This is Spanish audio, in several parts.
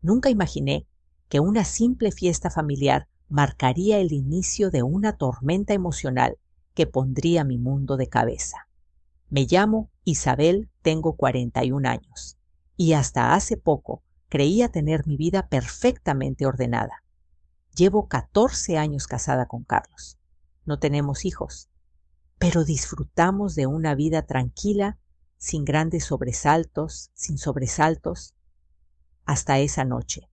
Nunca imaginé que una simple fiesta familiar marcaría el inicio de una tormenta emocional que pondría mi mundo de cabeza. Me llamo Isabel, tengo 41 años y hasta hace poco creía tener mi vida perfectamente ordenada. Llevo 14 años casada con Carlos. No tenemos hijos, pero disfrutamos de una vida tranquila, sin grandes sobresaltos, sin sobresaltos, hasta esa noche.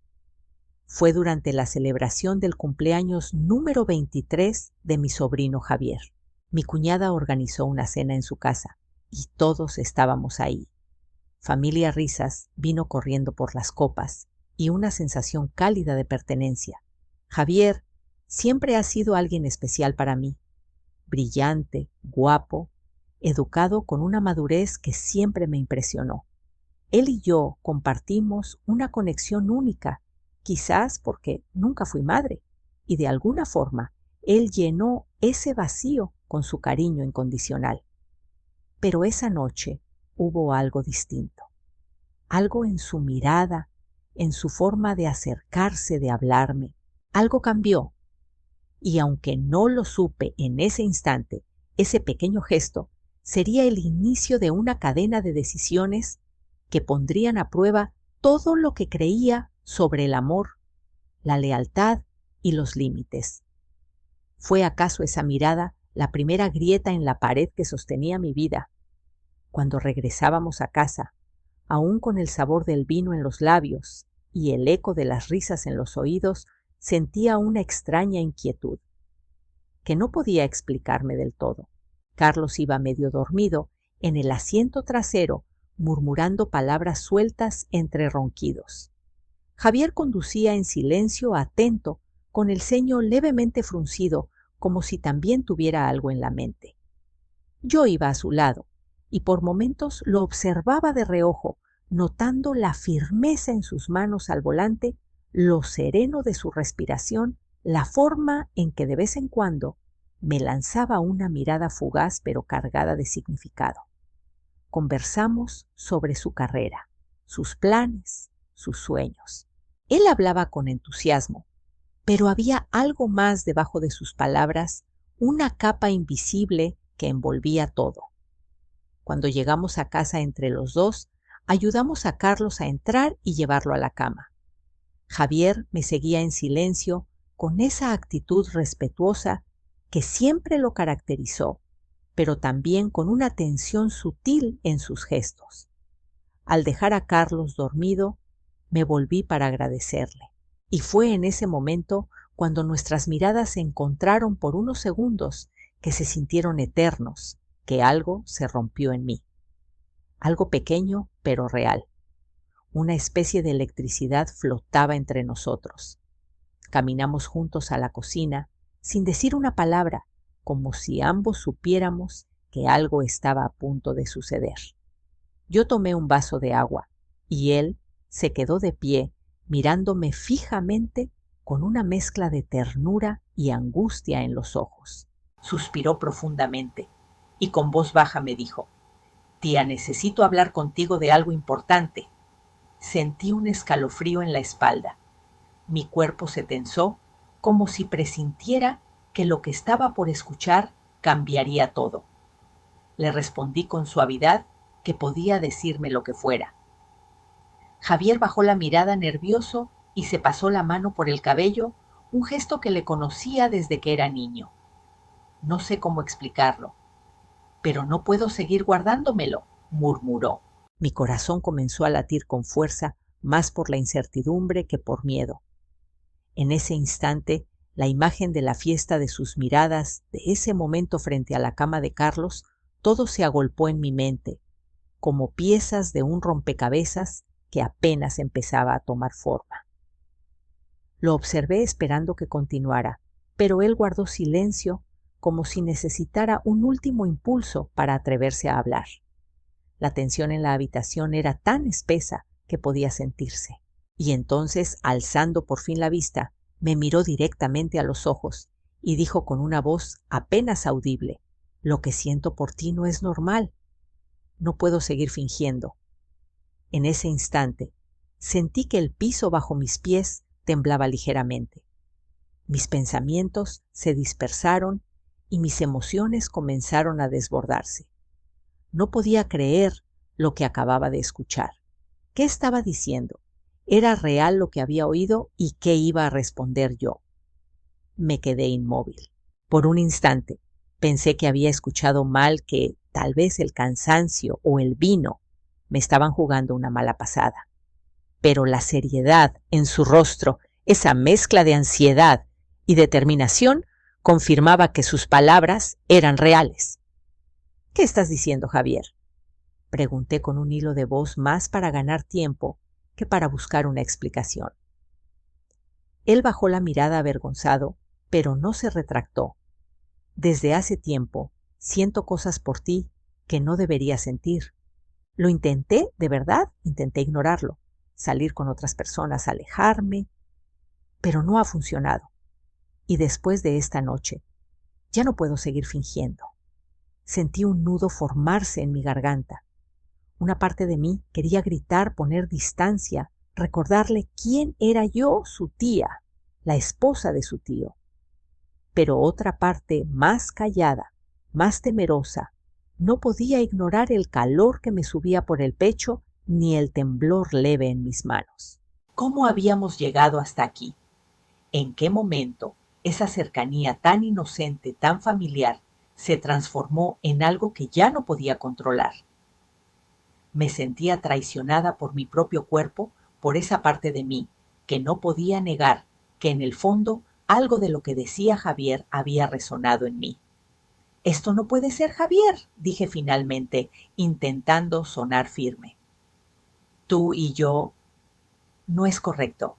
Fue durante la celebración del cumpleaños número 23 de mi sobrino Javier. Mi cuñada organizó una cena en su casa y todos estábamos ahí. Familia risas vino corriendo por las copas y una sensación cálida de pertenencia. Javier siempre ha sido alguien especial para mí. Brillante, guapo, educado con una madurez que siempre me impresionó. Él y yo compartimos una conexión única, quizás porque nunca fui madre, y de alguna forma él llenó ese vacío con su cariño incondicional. Pero esa noche hubo algo distinto, algo en su mirada, en su forma de acercarse, de hablarme. Algo cambió, y aunque no lo supe en ese instante, ese pequeño gesto sería el inicio de una cadena de decisiones que pondrían a prueba todo lo que creía sobre el amor, la lealtad y los límites. ¿Fue acaso esa mirada la primera grieta en la pared que sostenía mi vida? Cuando regresábamos a casa, aún con el sabor del vino en los labios y el eco de las risas en los oídos, sentía una extraña inquietud, que no podía explicarme del todo. Carlos iba medio dormido en el asiento trasero, murmurando palabras sueltas entre ronquidos. Javier conducía en silencio atento, con el ceño levemente fruncido, como si también tuviera algo en la mente. Yo iba a su lado, y por momentos lo observaba de reojo, notando la firmeza en sus manos al volante, lo sereno de su respiración, la forma en que de vez en cuando me lanzaba una mirada fugaz pero cargada de significado. Conversamos sobre su carrera, sus planes, sus sueños. Él hablaba con entusiasmo, pero había algo más debajo de sus palabras, una capa invisible que envolvía todo. Cuando llegamos a casa entre los dos, ayudamos a Carlos a entrar y llevarlo a la cama. Javier me seguía en silencio con esa actitud respetuosa que siempre lo caracterizó, pero también con una tensión sutil en sus gestos. Al dejar a Carlos dormido, me volví para agradecerle. Y fue en ese momento cuando nuestras miradas se encontraron por unos segundos que se sintieron eternos, que algo se rompió en mí. Algo pequeño pero real. Una especie de electricidad flotaba entre nosotros. Caminamos juntos a la cocina, sin decir una palabra, como si ambos supiéramos que algo estaba a punto de suceder. Yo tomé un vaso de agua y él se quedó de pie, mirándome fijamente con una mezcla de ternura y angustia en los ojos. Suspiró profundamente y con voz baja me dijo: «Tía, necesito hablar contigo de algo importante». Sentí un escalofrío en la espalda. Mi cuerpo se tensó como si presintiera que lo que estaba por escuchar cambiaría todo. Le respondí con suavidad que podía decirme lo que fuera. Javier bajó la mirada nervioso y se pasó la mano por el cabello, un gesto que le conocía desde que era niño. No sé cómo explicarlo, pero no puedo seguir guardándomelo, murmuró. Mi corazón comenzó a latir con fuerza, más por la incertidumbre que por miedo. En ese instante, la imagen de la fiesta, de sus miradas, de ese momento frente a la cama de Carlos, todo se agolpó en mi mente, como piezas de un rompecabezas que apenas empezaba a tomar forma. Lo observé esperando que continuara, pero él guardó silencio como si necesitara un último impulso para atreverse a hablar. La tensión en la habitación era tan espesa que podía sentirse. Y entonces, alzando por fin la vista, me miró directamente a los ojos y dijo con una voz apenas audible: «Lo que siento por ti no es normal. No puedo seguir fingiendo». En ese instante, Sentí que el piso bajo mis pies temblaba ligeramente. Mis pensamientos se dispersaron y mis emociones comenzaron a desbordarse. No podía creer lo que acababa de escuchar. ¿Qué estaba diciendo? ¿Era real lo que había oído y qué iba a responder yo? Me quedé inmóvil. Por un instante pensé que había escuchado mal, que tal vez el cansancio o el vino me estaban jugando una mala pasada. Pero la seriedad en su rostro, esa mezcla de ansiedad y determinación, confirmaba que sus palabras eran reales. ¿Qué estás diciendo, Javier? Pregunté con un hilo de voz más para ganar tiempo que para buscar una explicación. Él bajó la mirada avergonzado, pero no se retractó. Desde hace tiempo siento cosas por ti que no debería sentir. Lo intenté, de verdad, intenté ignorarlo, salir con otras personas, alejarme, pero no ha funcionado. Y después de esta noche, ya no puedo seguir fingiendo. Sentí un nudo formarse en mi garganta. Una parte de mí quería gritar, poner distancia, recordarle quién era yo, su tía, la esposa de su tío. Pero otra parte, más callada, más temerosa, no podía ignorar el calor que me subía por el pecho ni el temblor leve en mis manos. ¿Cómo habíamos llegado hasta aquí? ¿En qué momento esa cercanía tan inocente, tan familiar, se transformó en algo que ya no podía controlar? Me sentía traicionada por mi propio cuerpo, por esa parte de mí que no podía negar que en el fondo algo de lo que decía Javier había resonado en mí. «Esto no puede ser, Javier», dije finalmente, intentando sonar firme. «Tú y yo...» «No es correcto».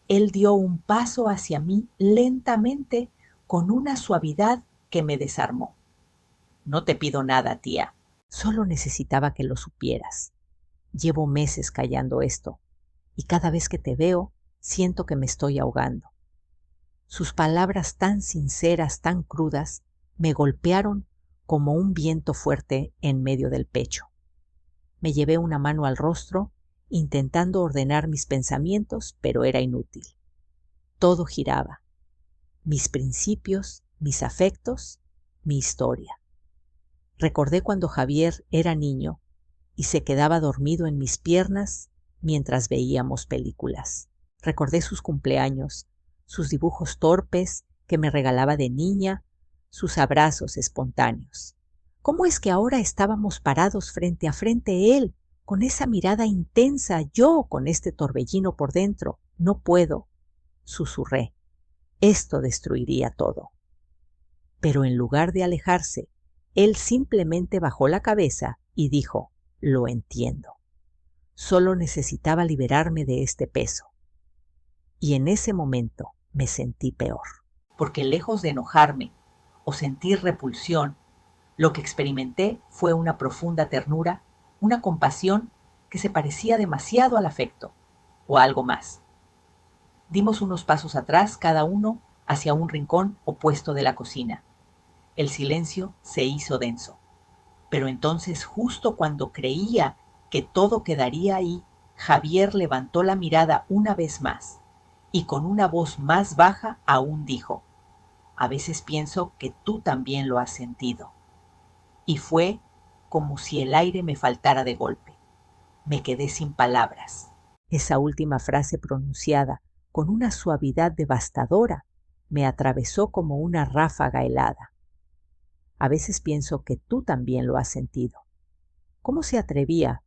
Él dio un paso hacia mí lentamente, con una suavidad que me desarmó. «No te pido nada, tía. Solo necesitaba que lo supieras. Llevo meses callando esto, y cada vez que te veo, siento que me estoy ahogando». Sus palabras tan sinceras, tan crudas, me golpearon como un viento fuerte en medio del pecho. Me llevé una mano al rostro, intentando ordenar mis pensamientos, pero era inútil. Todo giraba. Mis principios, mis afectos, mi historia. Recordé cuando Javier era niño y se quedaba dormido en mis piernas mientras veíamos películas. Recordé sus cumpleaños, sus dibujos torpes que me regalaba de niña, sus abrazos espontáneos. ¿Cómo es que ahora estábamos parados frente a frente él, con esa mirada intensa, yo con este torbellino por dentro? «No puedo», susurré. «Esto destruiría todo». Pero en lugar de alejarse, él simplemente bajó la cabeza y dijo: «Lo entiendo. Solo necesitaba liberarme de este peso». Y en ese momento me sentí peor, porque lejos de enojarme o sentir repulsión, lo que experimenté fue una profunda ternura, una compasión que se parecía demasiado al afecto, o a algo más. Dimos unos pasos atrás, cada uno hacia un rincón opuesto de la cocina. El silencio se hizo denso. Pero entonces, justo cuando creía que todo quedaría ahí, Javier levantó la mirada una vez más y con una voz más baja aún dijo: «A veces pienso que tú también lo has sentido». Y fue como si el aire me faltara de golpe. Me quedé sin palabras. Esa última frase, pronunciada con una suavidad devastadora, me atravesó como una ráfaga helada. A veces pienso que tú también lo has sentido. ¿Cómo se atrevía?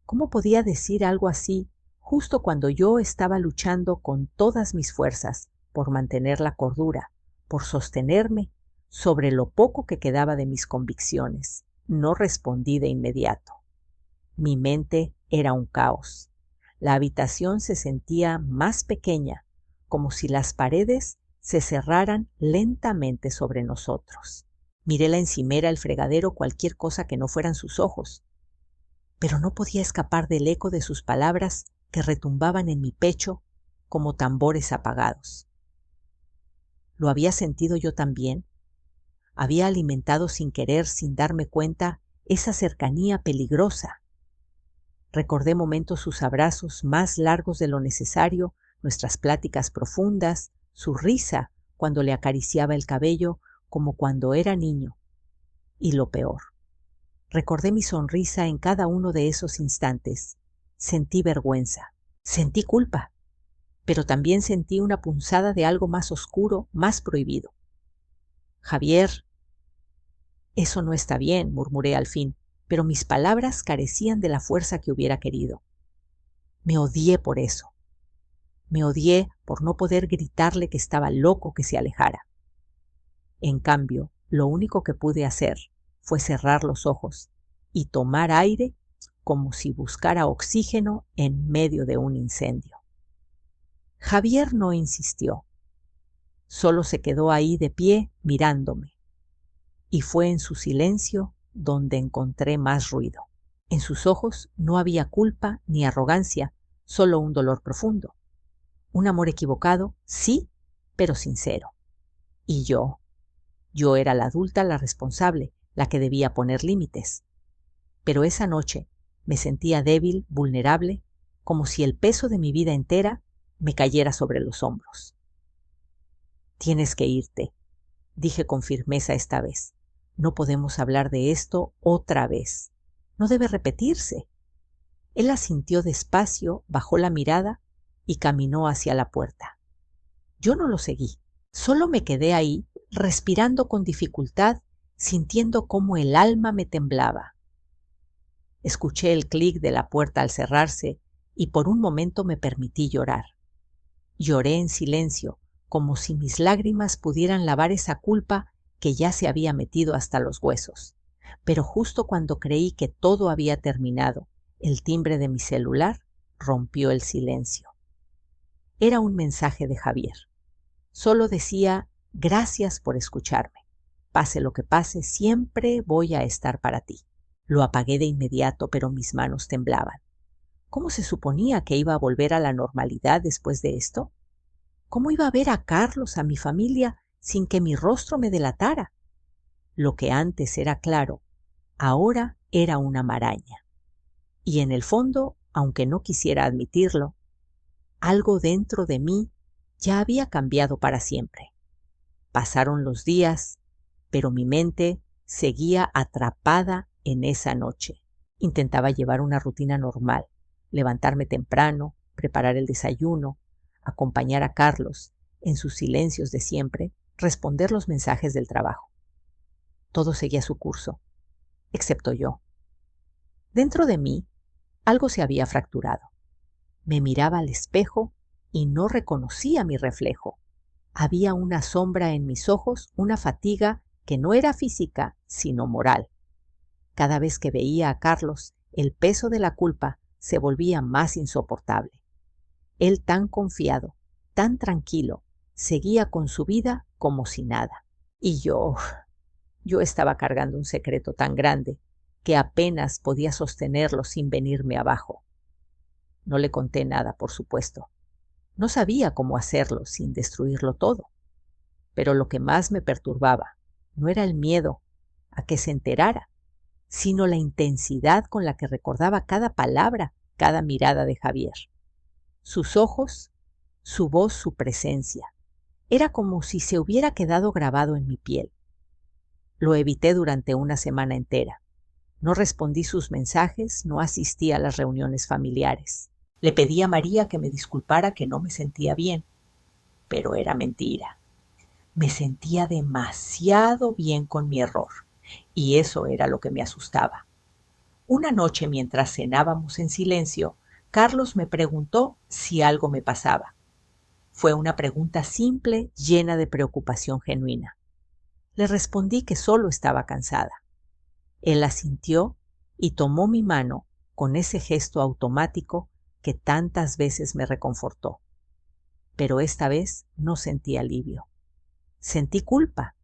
¿Cómo podía decir algo así justo cuando yo estaba luchando con todas mis fuerzas por mantener la cordura, por sostenerme sobre lo poco que quedaba de mis convicciones? No respondí de inmediato. Mi mente era un caos. La habitación se sentía más pequeña, como si las paredes se cerraran lentamente sobre nosotros. Miré la encimera, el fregadero, cualquier cosa que no fueran sus ojos, pero no podía escapar del eco de sus palabras que retumbaban en mi pecho como tambores apagados. ¿Lo había sentido yo también? Había alimentado sin querer, sin darme cuenta, esa cercanía peligrosa. Recordé momentos sus abrazos más largos de lo necesario, nuestras pláticas profundas, su risa cuando le acariciaba el cabello como cuando era niño. Y lo peor, recordé mi sonrisa en cada uno de esos instantes. Sentí vergüenza, sentí culpa, pero también sentí una punzada de algo más oscuro, más prohibido. Javier, eso no está bien, murmuré al fin, pero mis palabras carecían de la fuerza que hubiera querido. Me odié por eso. Me odié por no poder gritarle que estaba loco que se alejara. En cambio, lo único que pude hacer fue cerrar los ojos y tomar aire como si buscara oxígeno en medio de un incendio. Javier no insistió, solo se quedó ahí de pie mirándome, y fue en su silencio donde encontré más ruido. En sus ojos no había culpa ni arrogancia, solo un dolor profundo. Un amor equivocado, sí, pero sincero. Y yo era la adulta, la responsable, la que debía poner límites. Pero esa noche me sentía débil, vulnerable, como si el peso de mi vida entera me cayera sobre los hombros. Tienes que irte, dije con firmeza esta vez. No podemos hablar de esto otra vez. No debe repetirse. Él asintió despacio, bajó la mirada y caminó hacia la puerta. Yo no lo seguí. Solo me quedé ahí, respirando con dificultad, sintiendo cómo el alma me temblaba. Escuché el clic de la puerta al cerrarse y por un momento me permití llorar. Lloré en silencio, como si mis lágrimas pudieran lavar esa culpa que ya se había metido hasta los huesos. Pero justo cuando creí que todo había terminado, el timbre de mi celular rompió el silencio. Era un mensaje de Javier. Solo decía: gracias por escucharme. Pase lo que pase, siempre voy a estar para ti. Lo apagué de inmediato, pero mis manos temblaban. ¿Cómo se suponía que iba a volver a la normalidad después de esto? ¿Cómo iba a ver a Carlos, a mi familia, sin que mi rostro me delatara? Lo que antes era claro, ahora era una maraña. Y en el fondo, aunque no quisiera admitirlo, algo dentro de mí ya había cambiado para siempre. Pasaron los días, pero mi mente seguía atrapada en esa noche. Intentaba llevar una rutina normal, levantarme temprano, preparar el desayuno, acompañar a Carlos en sus silencios de siempre, responder los mensajes del trabajo. Todo seguía su curso, excepto yo. Dentro de mí, algo se había fracturado. Me miraba al espejo y no reconocía mi reflejo. Había una sombra en mis ojos, una fatiga que no era física, sino moral. Cada vez que veía a Carlos, el peso de la culpa se volvía más insoportable. Él tan confiado, tan tranquilo, seguía con su vida como si nada. Y yo estaba cargando un secreto tan grande que apenas podía sostenerlo sin venirme abajo. No le conté nada, por supuesto. No sabía cómo hacerlo sin destruirlo todo. Pero lo que más me perturbaba no era el miedo a que se enterara, sino la intensidad con la que recordaba cada palabra, cada mirada de Javier. Sus ojos, su voz, su presencia. Era como si se hubiera quedado grabado en mi piel. Lo evité durante una semana entera. No respondí sus mensajes, no asistí a las reuniones familiares. Le pedí a María que me disculpara que no me sentía bien, pero era mentira. Me sentía demasiado bien con mi error, y eso era lo que me asustaba. Una noche, mientras cenábamos en silencio, Carlos me preguntó si algo me pasaba. Fue una pregunta simple, llena de preocupación genuina. Le respondí que solo estaba cansada. Él asintió y tomó mi mano con ese gesto automático que tantas veces me reconfortó. Pero esta vez no sentí alivio. Sentí culpa.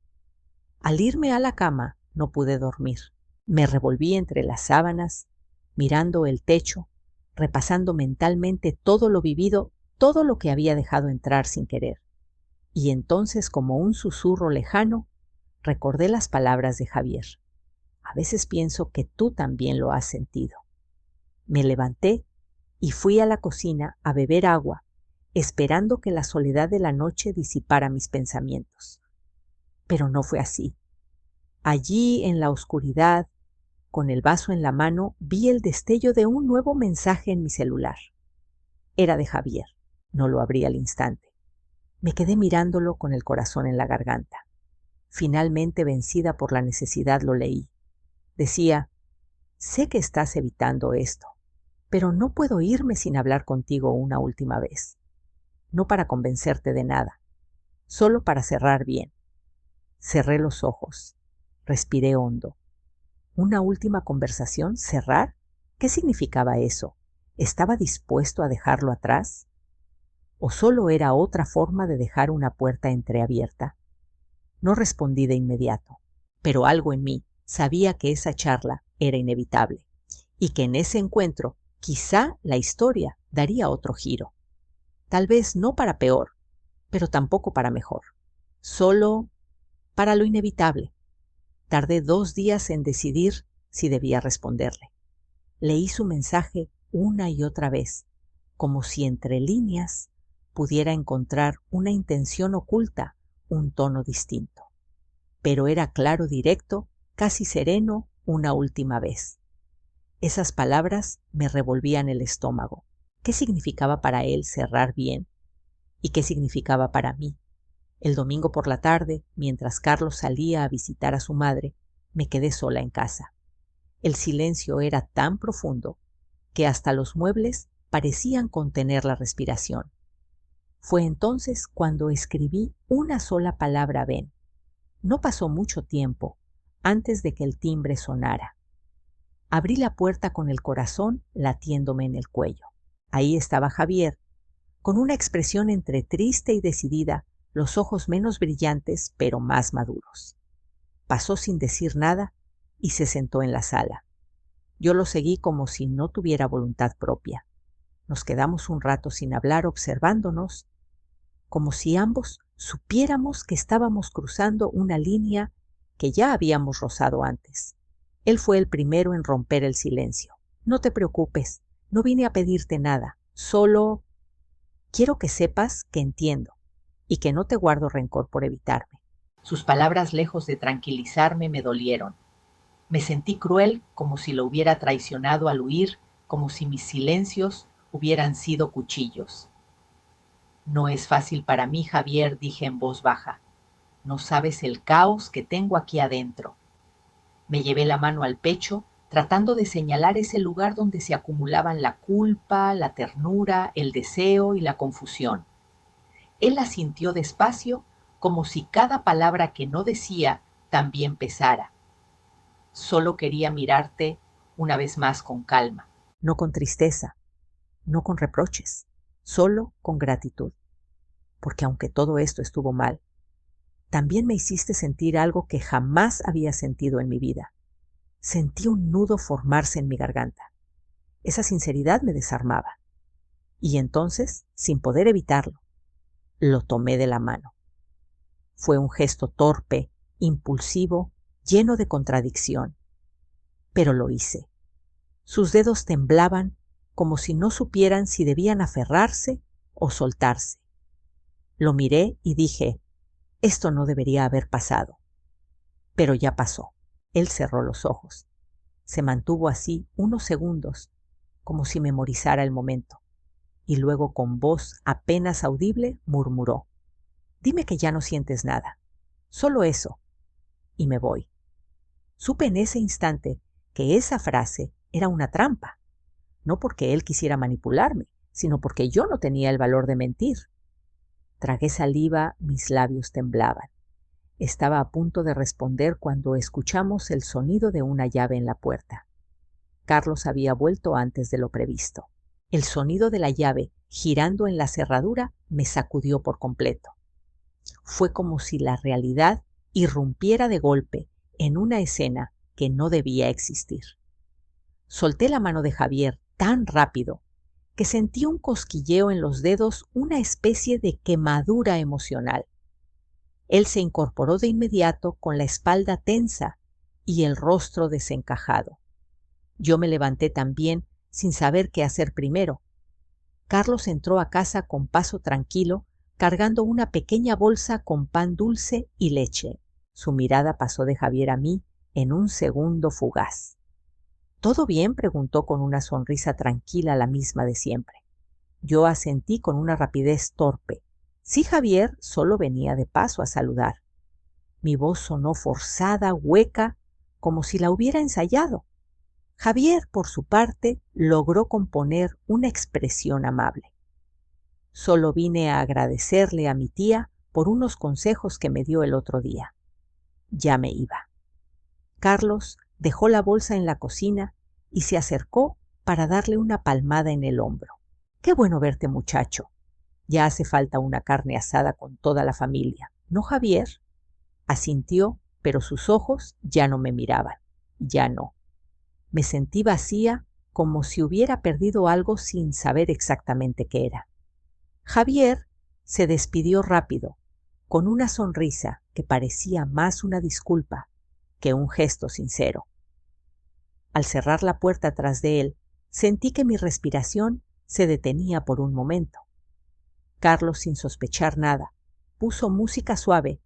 Al irme a la cama no pude dormir. Me revolví entre las sábanas, mirando el techo, repasando mentalmente todo lo vivido, todo lo que había dejado entrar sin querer. Y entonces, como un susurro lejano, recordé las palabras de Javier. A veces pienso que tú también lo has sentido. Me levanté y fui a la cocina a beber agua, esperando que la soledad de la noche disipara mis pensamientos. Pero no fue así. Allí, en la oscuridad, con el vaso en la mano, vi el destello de un nuevo mensaje en mi celular. Era de Javier. No lo abrí al instante. Me quedé mirándolo con el corazón en la garganta. Finalmente, vencida por la necesidad, lo leí. Decía: sé que estás evitando esto, pero no puedo irme sin hablar contigo una última vez. No para convencerte de nada, solo para cerrar bien. Cerré los ojos. Respiré hondo. ¿Una última conversación? ¿Cerrar? ¿Qué significaba eso? ¿Estaba dispuesto a dejarlo atrás? ¿O solo era otra forma de dejar una puerta entreabierta? No respondí de inmediato, pero algo en mí sabía que esa charla era inevitable y que en ese encuentro quizá la historia daría otro giro. Tal vez no para peor, pero tampoco para mejor. Solo para lo inevitable. Tardé 2 días en decidir si debía responderle. Leí su mensaje una y otra vez, como si entre líneas pudiera encontrar una intención oculta, un tono distinto. Pero era claro, directo, casi sereno, una última vez. Esas palabras me revolvían el estómago. ¿Qué significaba para él cerrar bien? ¿Y qué significaba para mí? El domingo por la tarde, mientras Carlos salía a visitar a su madre, me quedé sola en casa. El silencio era tan profundo que hasta los muebles parecían contener la respiración. Fue entonces cuando escribí una sola palabra: ven. No pasó mucho tiempo antes de que el timbre sonara. Abrí la puerta con el corazón latiéndome en el cuello. Ahí estaba Javier, con una expresión entre triste y decidida, los ojos menos brillantes pero más maduros. Pasó sin decir nada y se sentó en la sala. Yo lo seguí como si no tuviera voluntad propia. Nos quedamos un rato sin hablar, observándonos, como si ambos supiéramos que estábamos cruzando una línea que ya habíamos rozado antes. Él fue el primero en romper el silencio. No te preocupes, no vine a pedirte nada, solo quiero que sepas que entiendo y que no te guardo rencor por evitarme. Sus palabras, lejos de tranquilizarme, me dolieron. Me sentí cruel, como si lo hubiera traicionado al huir, como si mis silencios hubieran sido cuchillos. No es fácil para mí, Javier, dije en voz baja. No sabes el caos que tengo aquí adentro. Me llevé la mano al pecho, tratando de señalar ese lugar donde se acumulaban la culpa, la ternura, el deseo y la confusión. Él asintió despacio, como si cada palabra que no decía también pesara. Solo quería mirarte una vez más con calma. No con tristeza, no con reproches, solo con gratitud. Porque aunque todo esto estuvo mal, también me hiciste sentir algo que jamás había sentido en mi vida. Sentí un nudo formarse en mi garganta. Esa sinceridad me desarmaba. Y entonces, sin poder evitarlo, lo tomé de la mano. Fue un gesto torpe, impulsivo, lleno de contradicción. Pero lo hice. Sus dedos temblaban como si no supieran si debían aferrarse o soltarse. Lo miré y dije: esto no debería haber pasado. Pero ya pasó. Él cerró los ojos. Se mantuvo así unos segundos, como si memorizara el momento, y luego con voz apenas audible murmuró: dime que ya no sientes nada, solo eso, y me voy. Supe en ese instante que esa frase era una trampa, no porque él quisiera manipularme, sino porque yo no tenía el valor de mentir. Tragué saliva, mis labios temblaban. Estaba a punto de responder cuando escuchamos el sonido de una llave en la puerta. Carlos había vuelto antes de lo previsto. El sonido de la llave girando en la cerradura me sacudió por completo. Fue como si la realidad irrumpiera de golpe en una escena que no debía existir. Solté la mano de Javier tan rápido que sentí un cosquilleo en los dedos, una especie de quemadura emocional. Él se incorporó de inmediato con la espalda tensa y el rostro desencajado. Yo me levanté también sin saber qué hacer primero. Carlos entró a casa con paso tranquilo, cargando una pequeña bolsa con pan dulce y leche. Su mirada pasó de Javier a mí en un segundo fugaz. ¿Todo bien?, preguntó con una sonrisa tranquila, la misma de siempre. Yo asentí con una rapidez torpe. Sí, Javier, solo venía de paso a saludar. Mi voz sonó forzada, hueca, como si la hubiera ensayado. Javier, por su parte, logró componer una expresión amable. Solo vine a agradecerle a mi tía por unos consejos que me dio el otro día. Ya me iba. Carlos dejó la bolsa en la cocina y se acercó para darle una palmada en el hombro. «Qué bueno verte, muchacho. Ya hace falta una carne asada con toda la familia, ¿no, Javier?». Asintió, pero sus ojos ya no me miraban. Ya no. Me sentí vacía, como si hubiera perdido algo sin saber exactamente qué era. Javier se despidió rápido, con una sonrisa que parecía más una disculpa que un gesto sincero. Al cerrar la puerta tras de él, sentí que mi respiración se detenía por un momento. Carlos, sin sospechar nada, puso música suave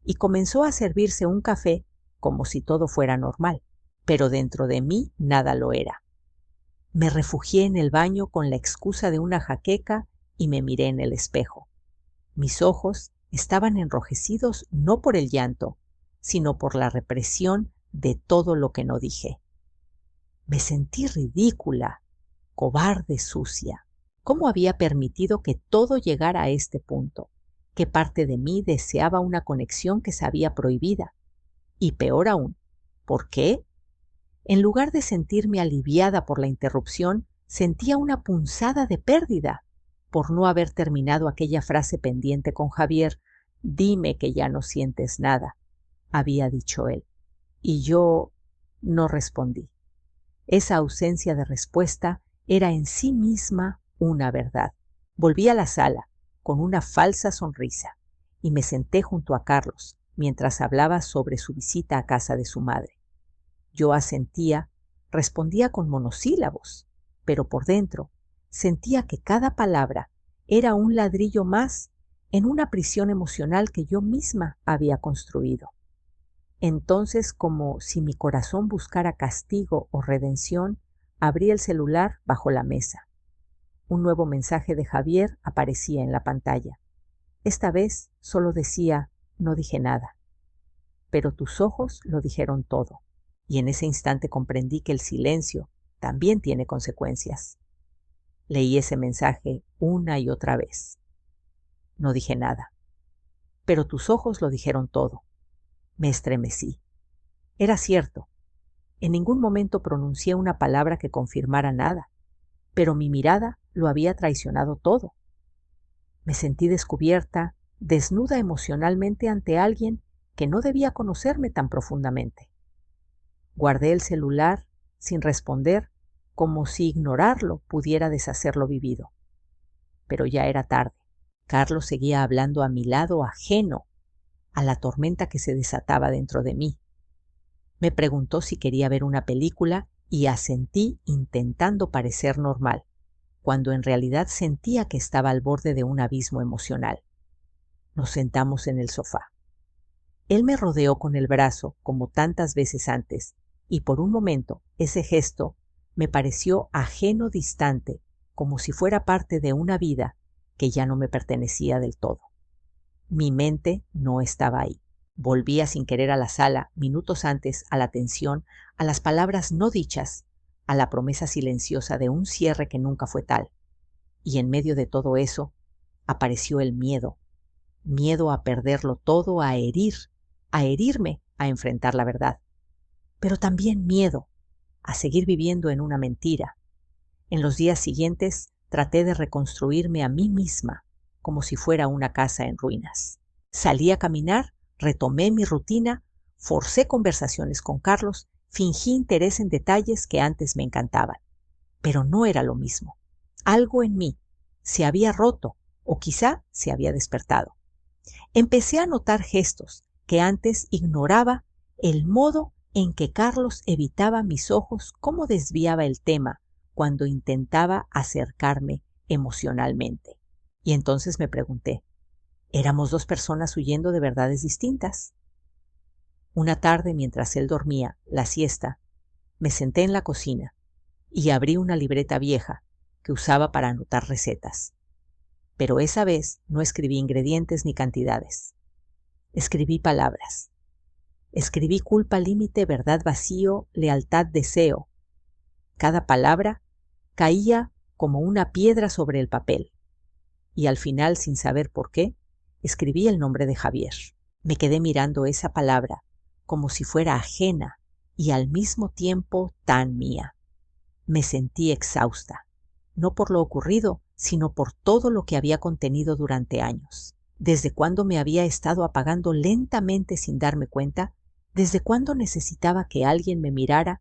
y comenzó a servirse un café como si todo fuera normal, pero dentro de mí nada lo era. Me refugié en el baño con la excusa de una jaqueca y me miré en el espejo. Mis ojos estaban enrojecidos no por el llanto, sino por la represión de todo lo que no dije. Me sentí ridícula, cobarde, sucia. ¿Cómo había permitido que todo llegara a este punto? ¿Qué parte de mí deseaba una conexión que sabía prohibida? Y peor aún, ¿por qué? En lugar de sentirme aliviada por la interrupción, sentía una punzada de pérdida por no haber terminado aquella frase pendiente con Javier. «Dime que ya no sientes nada», había dicho él. Y yo no respondí. Esa ausencia de respuesta era en sí misma una verdad. Volví a la sala con una falsa sonrisa y me senté junto a Carlos mientras hablaba sobre su visita a casa de su madre. Yo asentía, respondía con monosílabos, pero por dentro sentía que cada palabra era un ladrillo más en una prisión emocional que yo misma había construido. Entonces, como si mi corazón buscara castigo o redención, abrí el celular bajo la mesa. Un nuevo mensaje de Javier aparecía en la pantalla. Esta vez solo decía: «No dije nada, pero tus ojos lo dijeron todo». Y en ese instante comprendí que el silencio también tiene consecuencias. Leí ese mensaje una y otra vez. No dije nada, pero tus ojos lo dijeron todo. Me estremecí. Era cierto. En ningún momento pronuncié una palabra que confirmara nada, pero mi mirada lo había traicionado todo. Me sentí descubierta, desnuda emocionalmente ante alguien que no debía conocerme tan profundamente. Guardé el celular sin responder, como si ignorarlo pudiera deshacer lo vivido. Pero ya era tarde. Carlos seguía hablando a mi lado, ajeno a la tormenta que se desataba dentro de mí. Me preguntó si quería ver una película y asentí intentando parecer normal, cuando en realidad sentía que estaba al borde de un abismo emocional. Nos sentamos en el sofá. Él me rodeó con el brazo como tantas veces antes, y por un momento ese gesto me pareció ajeno, distante, como si fuera parte de una vida que ya no me pertenecía del todo. Mi mente no estaba ahí. Volvía sin querer a la sala, minutos antes, a la tensión, a las palabras no dichas, a la promesa silenciosa de un cierre que nunca fue tal. Y en medio de todo eso, apareció el miedo. Miedo a perderlo todo, a herirme, a enfrentar la verdad. Pero también miedo a seguir viviendo en una mentira. En los días siguientes traté de reconstruirme a mí misma, como si fuera una casa en ruinas. Salí a caminar, retomé mi rutina, forcé conversaciones con Carlos, fingí interés en detalles que antes me encantaban. Pero no era lo mismo. Algo en mí se había roto o quizá se había despertado. Empecé a notar gestos que antes ignoraba, el modo en que Carlos evitaba mis ojos, cómo desviaba el tema, cuando intentaba acercarme emocionalmente. Y entonces me pregunté, ¿éramos dos personas huyendo de verdades distintas? Una tarde, mientras él dormía la siesta, me senté en la cocina y abrí una libreta vieja que usaba para anotar recetas. Pero esa vez no escribí ingredientes ni cantidades. Escribí palabras. Escribí culpa, límite, verdad, vacío, lealtad, deseo. Cada palabra caía como una piedra sobre el papel. Y al final, sin saber por qué, escribí el nombre de Javier. Me quedé mirando esa palabra como si fuera ajena y al mismo tiempo tan mía. Me sentí exhausta, no por lo ocurrido, sino por todo lo que había contenido durante años. ¿Desde cuándo me había estado apagando lentamente sin darme cuenta? ¿Desde cuándo necesitaba que alguien me mirara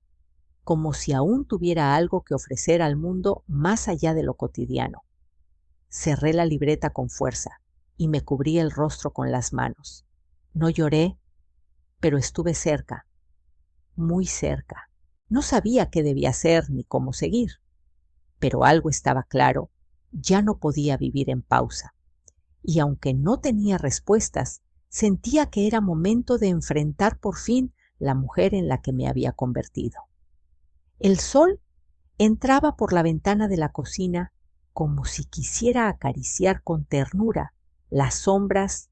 como si aún tuviera algo que ofrecer al mundo más allá de lo cotidiano? Cerré la libreta con fuerza y me cubrí el rostro con las manos. No lloré, pero estuve cerca, muy cerca. No sabía qué debía hacer ni cómo seguir, pero algo estaba claro, ya no podía vivir en pausa. Y aunque no tenía respuestas, sentía que era momento de enfrentar por fin la mujer en la que me había convertido. El sol entraba por la ventana de la cocina como si quisiera acariciar con ternura las sombras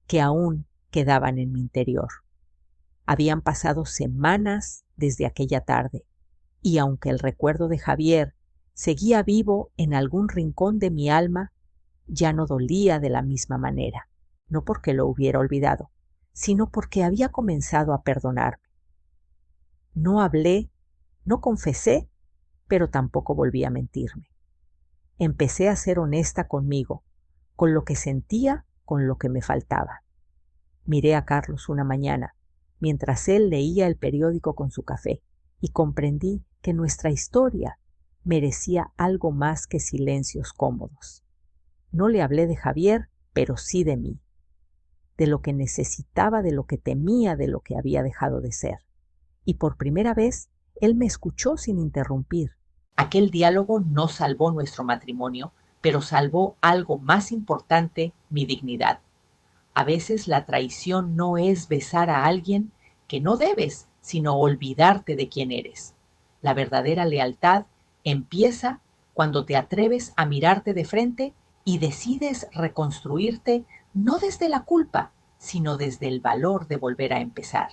que aún quedaban en mi interior. Habían pasado semanas desde aquella tarde, y aunque el recuerdo de Javier seguía vivo en algún rincón de mi alma, ya no dolía de la misma manera, no porque lo hubiera olvidado, sino porque había comenzado a perdonarme. No hablé, no confesé, pero tampoco volví a mentirme. Empecé a ser honesta conmigo, con lo que sentía, con lo que me faltaba. Miré a Carlos una mañana, mientras él leía el periódico con su café, y comprendí que nuestra historia merecía algo más que silencios cómodos. No le hablé de Javier, pero sí de mí, de lo que necesitaba, de lo que temía, de lo que había dejado de ser. Y por primera vez, él me escuchó sin interrumpir. Aquel diálogo no salvó nuestro matrimonio, pero salvó algo más importante, mi dignidad. A veces la traición no es besar a alguien que no debes, sino olvidarte de quién eres. La verdadera lealtad empieza cuando te atreves a mirarte de frente y decides reconstruirte no desde la culpa, sino desde el valor de volver a empezar.